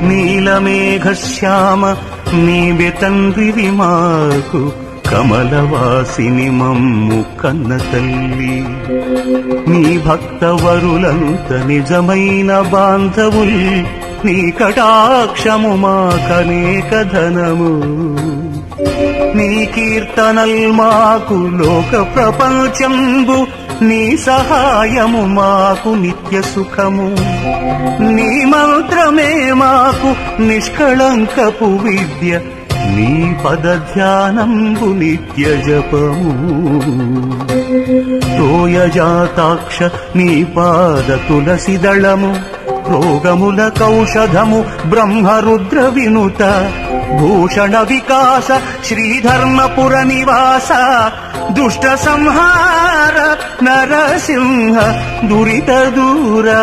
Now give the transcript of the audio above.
నీలమేఘశ్యామ నీవే తండ్రివి మాకు, కమలవాసిని మమ్ము కన్న తల్లి. నీ భక్తవరులంత నిజమైన బాంధవుల్, నీ కటాక్షము మాకనేక ధనము. నీ కీర్తనల్ మాకు లోక ప్రపంచంబు, నీ సహాయము మాకు నిత్య సుఖము. నీ మంత్రమే మాకు నిష్కళంకపు విద్య, నీ పద ధ్యానంబు నిత్య జపము. తోయజాతాక్ష నీ పాద తులసి దళము, రోగముల కౌషధము బ్రహ్మరుద్ర వినుత. భూషణ వికాస శ్రీధర్మపుర నివాస, దుష్ట సంహార నరసింహ దురిత దూరా.